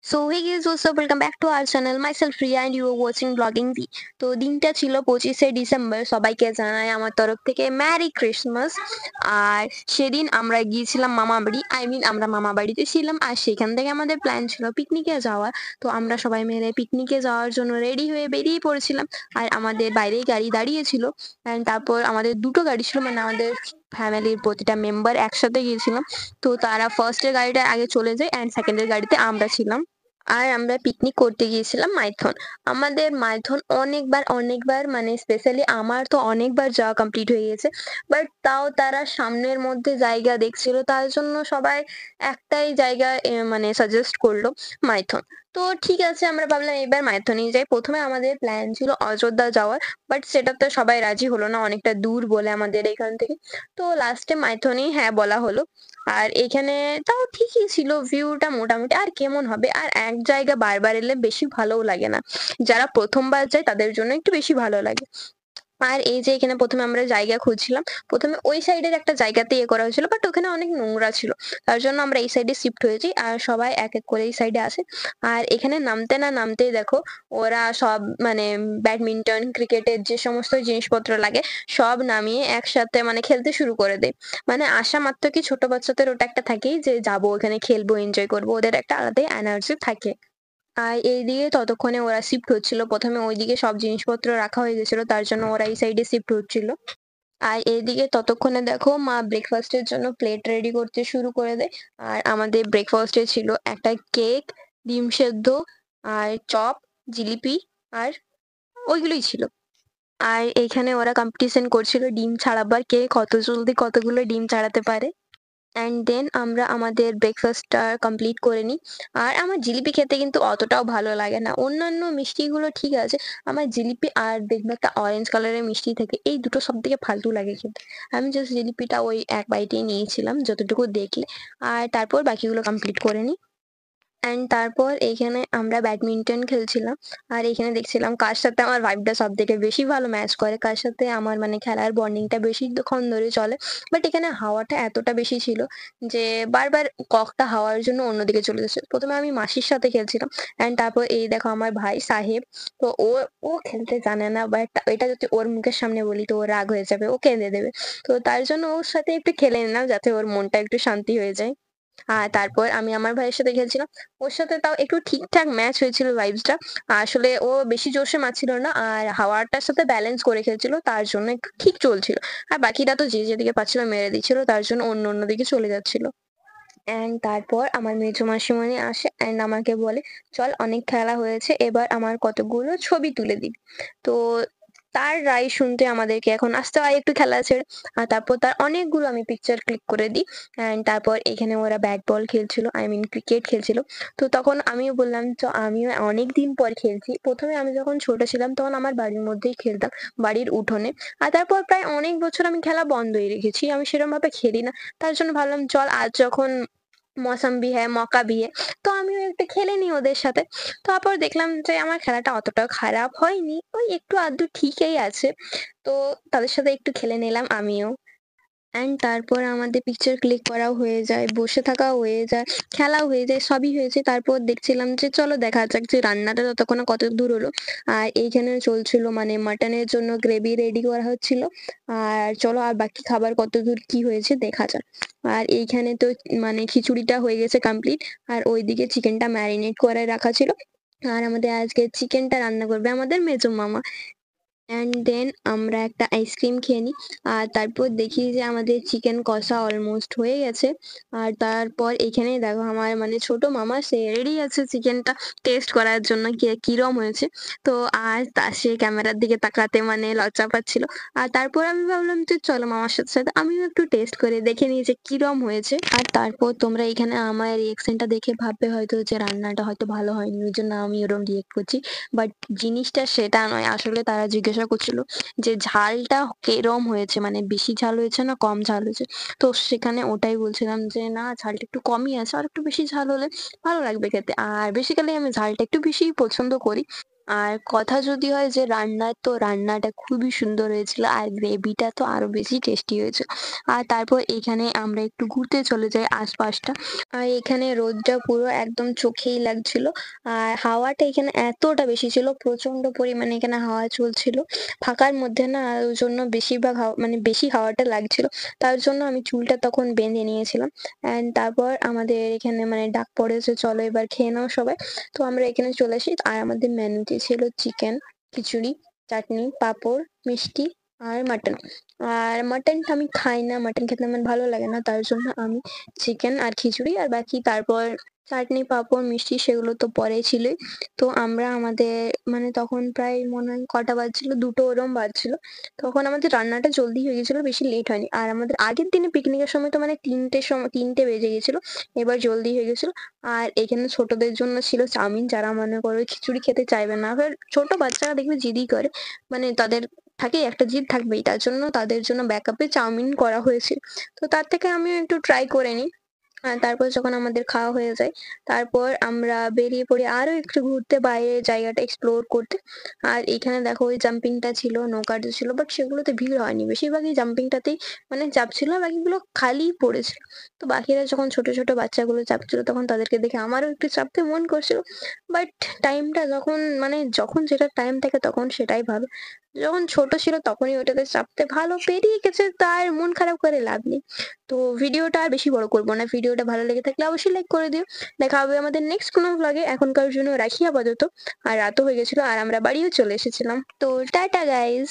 So hey guys what's up welcome back to our channel myself Riya and you are watching blogging দি। তো দিনটা ছিল 25শে December. সবাইকে জানাই আমার তরফ থেকে ম্যারি ক্রিসমাস। আর সেদিন আমরা গিয়েছিলাম মামা বাড়ি, আমরা মামা বাড়িতে ছিলাম, আর সেখান থেকে আমাদের প্ল্যান ছিল পিকনিকে যাওয়ার। তো আমরা সবাই মিলে পিকনিকে যাওয়ার জন্য রেডি হয়ে বেরিয়ে পড়েছিলাম। আর আমাদের বাইরেই গাড়ি দাঁড়িয়েছিল। অ্যান্ড তারপর আমাদের দুটো গাড়ি ছিল, মানে আমাদের ফ্যামিলির প্রতিটা মেম্বার একসাথে গিয়েছিলাম। তো তারা ফার্স্টের গাড়িটা আগে চলে যায় অ্যান্ড সেকেন্ডের গাড়িতে আমরা ছিলাম। আর আমরা পিকনিক করতে গিয়েছিলাম মাইথন। আমাদের মাইথন অনেকবার অনেকবার, মানে স্পেশালি আমার তো অনেকবার যাওয়া কমপ্লিট হয়ে গেছে। বাট তাও তারা সামনের মধ্যে জায়গা দেখছিল, তার জন্য সবাই একটাই জায়গা মানে সাজেস্ট করলো, মাইথন। তো ঠিক আছে, আমরা ভাবলাম এবার মাইথনই যাই। প্রথমে আমাদের প্ল্যান ছিল অযোধ্যা যাওয়ার, বাট সেটাতে সবাই রাজি হলো না, অনেকটা দূর বলে আমাদের এখান থেকে। তো লাস্টে মাইথনই হ্যাঁ বলা হলো। আর এখানে তাও ঠিকই ছিল, ভিউটা মোটামুটি। আর কেমন হবে, আর এক জায়গা বারবার এলে বেশি ভালোও লাগে না। যারা প্রথমবার যায় তাদের জন্য একটু বেশি ভালো লাগে। আর এই যে এখানে প্রথমে আমরা জায়গা খুঁজছিলাম, প্রথমে ওই সাইডের একটা জায়গাতে করা হয়েছিল, বাট ওখানে অনেক নোংরা ছিল। তার জন্য আমরা এই সাইডে শিফট হয়েছি, আর সবাই এক এক করে এই সাইডে আসে। আর এখানে নামতে না নামতেই দেখো ওরা সব, মানে ব্যাডমিন্টন ক্রিকেটের যে সমস্ত জিনিসপত্র লাগে সব নামিয়ে একসাথে মানে খেলতে শুরু করে দেয়। মানে আসা মাত্র কি ছোট বাচ্চাদের ওটা একটা থাকেই যে যাবো ওখানে খেলবো এনজয় করবো, ওদের একটা আলাদাই এনার্জি থাকে। আর এইদিকে ততক্ষণে ওরা শিফট হচ্ছিল, প্রথমে ওইদিকে সব জিনিসপত্র রাখা হয়ে গেছিল, তার জন্য ওরা এই সাইডে শিফট হচ্ছিল। আর এইদিকে ততক্ষণে দেখো মা ব্রেকফাস্টের জন্য প্লেট রেডি করতে শুরু করে দেয়। আর আমাদের ব্রেকফাস্টে ছিল একটা কেক, ডিম সেদ্ধ, আর চপ, জিলিপি, আর ওইগুলোই ছিল। আর এখানে ওরা কম্পিটিশন করছিল ডিম ছাড়াবার, কে কত জলদি কতগুলো ডিম ছাড়াতে পারে। অ্যান্ড দেন আমরা আমাদের ব্রেকফাস্টটা কমপ্লিট করে নিই। আর আমার জিলিপি খেতে কিন্তু অতটাও ভালো লাগে না, অন্যান্য মিষ্টিগুলো ঠিক আছে। আমার জিলিপি আর দেখবে একটা অরেঞ্জ কালারের মিষ্টি থাকে, এই দুটো সব থেকে ফালতু লাগে খেতে। আমি জাস্ট জিলিপিটা ওই এক বাইটেই নিয়েছিলাম যতটুকু দেখলে। আর তারপর বাকিগুলো কমপ্লিট করে নিই। অ্যান্ড তারপর এইখানে আমরা ব্যাডমিন্টন খেলছিলাম। আর এখানে দেখছিলাম কার সাথে আমার ভাইবটা সব থেকে বেশি ভালো ম্যাচ করে, কার সাথে আমার মানে খেলার বন্ডিংটা বেশিক্ষণ ধরে চলে। বাট এখানে হাওয়াটা এতটা বেশি ছিল যে বারবার ককটা হাওয়ার জন্য অন্যদিকে চলে যাচ্ছে। প্রথমে আমি মাসির সাথে খেলছিলাম, অ্যান্ড তারপর এই দেখো আমার ভাই সাহেব। তো ও ও খেলতে জানে না, বাট এটা যদি ওর মুখের সামনে বলি তো ও রাগ হয়ে যাবে, ও কেঁদে দেবে। তো তার জন্য ওর সাথে একটু খেলে নিলাম যাতে ওর মনটা একটু শান্তি হয়ে যায়। আর তারপর আমি আমার ভাইয়ের সাথে খেলছিলাম। ওর সাথে তাও একটু ঠিকঠাক ম্যাচ হয়েছিল ভাইবসটা। আসলে ও বেশি জোরসে মারছিল না, আর হাওয়াটার সাথে ব্যালেন্স করে খেলছিল, তার জন্য একটু ঠিক চলছিল। আর বাকিরা তো যে যেদিকে পাচ্ছিল মেরে দিচ্ছিল, তার জন্য অন্য অন্য দিকে চলে যাচ্ছিল। অ্যান্ড তারপর আমার মেজো মাসিমণি আসে অ্যান্ড আমাকে বলে, চল অনেক খেলা হয়েছে, এবার আমার কতগুলো ছবি তুলে দিবি। তো তার রায় শুনতে আমাদেরকে এখন আসতে হয় একটু খেলা ছেড়ে। আর তারপর তার অনেকগুলো আমি পিকচার ক্লিক করে দিই। অ্যান্ড তারপর এখানে ওরা ব্যাট বল খেলছিল, আই মিন ক্রিকেট খেলছিল। তো তখন আমিও বললাম তো আমিও অনেক দিন পর খেলছি। প্রথমে আমি যখন ছোট ছিলাম তখন আমার বাড়ির মধ্যেই খেলতাম, বাড়ির উঠোনে। আর তারপর প্রায় অনেক বছর আমি খেলা বন্ধই রেখেছি, আমি সেরকম ভাবে খেলি না। তার জন্য ভাবলাম চল আজ যখন মৌসম ভি হ্যায় মৌকা ভি হ্যায়, তো আমিও একটু খেলে নিই ওদের সাথে। তারপর দেখলাম যে আমার খেলাটা অতটাও খারাপ হয়নি, ওই একটু আধটু ঠিকই আছে। তো তাদের সাথে একটু খেলে নিলাম আমিও। অ্যান্ড তারপর আমাদের পিকচার ক্লিক করাও হয়ে যায়, বসে থাকাও হয়ে যায়, খেলাও হয়ে যায়, সবই হয়েছে। তারপর দেখছিলাম যে চলো দেখা যাক যে রান্নাটা ততক্ষণে কত দূর হলো। আর এইখানে চলছিল মানে মাটনের জন্য গ্রেভি রেডি করা হচ্ছিল। আর চলো আর বাকি খাবার কত দূর কি হয়েছে দেখা যাক। আর এইখানে তো মানে খিচুড়িটা হয়ে গেছে কমপ্লিট। আর ওইদিকে চিকেনটা ম্যারিনেট করে রাখা ছিল। আর আমাদের আজকে চিকেনটা রান্না করবে আমাদের মেজো মামা। অ্যান্ড দেন আমরা একটা আইসক্রিম খেয়ে নিই। আর তারপর দেখি যে আমাদের চিকেন কষা অলমোস্ট হয়ে গেছে। আর তারপর এখানে দেখো আমার মানে ছোট মামা সে রেডি আছে চিকেনটা টেস্ট করার জন্য কিরম হয়েছে। তো আর তা সে ক্যামেরার দিকে তাকাতে মানে লজ্জা পাচ্ছিল। আর তারপর আমি ভাবলাম যে চলো মামার সাথে সাথে আমিও একটু টেস্ট করে দেখে নিই যে কিরম হয়েছে। আর তারপর তোমরা এখানে আমার রিয়েকশনটা দেখে ভাববে হয়তো যে রান্নাটা হয়তো ভালো হয়নি, ওই জন্য আমি ওরম রিয়েক্ট করছি। বাট জিনিসটা সেটা নয়, আসলে তারা জিজ্ঞাসা করছিল যে ঝালটা কিরম হয়েছে, মানে বেশি ঝাল হয়েছে না কম ঝাল হয়েছে। তো সেখানে ওটাই বলছিলাম যে না ঝালটা একটু কমই আছে, আর একটু বেশি ঝাল হলে ভালো লাগবে খেতে। আর বেসিক্যালি আমি ঝালটা একটু বেশিই পছন্দ করি। আর কথা যদি হয় যে রান্নার, তো রান্নাটা খুবই সুন্দর হয়েছিল আর গ্রেভিটা তো আরো বেশি টেস্টি হয়েছে। আর তারপর এখানে আমরা একটু ঘুরতে চলে যাই আশপাশটা। আর এখানে রোদটা পুরো একদম চোখেই লাগছিল। আর হাওয়াটা এখানে এতটা বেশি ছিল, প্রচন্ড পরিমাণে এখানে হাওয়া চলছিল। ফাঁকার মধ্যে না, আর ওই জন্য বেশিরভাগ হাওয়া মানে বেশি হাওয়াটা লাগছিল। তার জন্য আমি চুলটা তখন বেঁধে নিয়েছিলাম। অ্যান্ড তারপর আমাদের এখানে মানে ডাক পড়ে যে চলো এবার খেয়ে নাও সবাই। তো আমরা এখানে চলে আসি। আর আমাদের মেনুতে ছিল চিকেন, খিচুড়ি, চাটনি, পাঁপড়, মিষ্টি আর মাটন। আর মাটনটা আমি খাই না, মাটন খেতে আমার ভালো লাগে না। তার জন্য আমি চিকেন আর খিচুড়ি আর বাকি তারপর চাটনি, পাঁপড়, মিষ্টি সেগুলো তো পরেই ছিলই। তো আমরা আমাদের মানে তখন প্রায় মনে হয় কটা বাজছিল? ২টো ওরম বাজছিল। তখন আমাদের রান্নাটা জলদি হয়ে গেছিল, বেশি লেট হয়নি। আর আমাদের আগের দিনে পিকনিকের সময় তো মানে ৩টে বেজে গেছিল। এবার জলদি হয়ে গেছিল। আর এখানে ছোটদের জন্য ছিল চাউমিন, যারা মনে করো খিচুড়ি খেতে চাইবে না। আবার ছোট বাচ্চারা দেখবে জিদই করে। মানে তাদের থাকেই, একটা জিদ থাকবেই। তার জন্য তাদের জন্য ব্যাকআপে চাউমিন করা হয়েছিল। তো তার থেকে আমিও একটু ট্রাই করে নিই। তারপর যখন আমাদের খাওয়া হয়ে যায়, তারপর আমরা বেরিয়ে পড়ি আরো একটু ঘুরতে, বাইরের জায়গাটা এক্সপ্লোর করতে। আর এখানে দেখো ওই জাম্পিংটা ছিল, নৌকাটা ছিল, বাট সেগুলোতে ভিড় হয়নি। বেশিরভাগই জাম্পিংটাতেই মানে চাপছিল, আর বাকিগুলো খালিই পড়েছিল। তো বাকিরা যখন ছোট ছোট বাচ্চাগুলো চাপছিল, তখন তাদেরকে দেখে আমারও একটু চাপতে মন করছিল। বাট টাইমটা যখন মানে যখন যেটা টাইম থাকে তখন সেটাই ভালো। যখন ছোট ছিল তখনই ওটাতে চাপতে ভালো পেরিয়ে গেছে, তার মন খারাপ করে লাভ নেই। তো ভিডিওটা আর বেশি বড় করব না। ভিডিওটা ভালো লেগে থাকলে অবশ্যই লাইক করে দিও। দেখা হবে আমাদের নেক্সট কোনো ভ্লগে। এখনকার জন্য রাখি আপাতত। আর রাতও হয়ে গেছিল আর আমরা বাড়িও চলে এসেছিলাম। তো টাটা গাইস।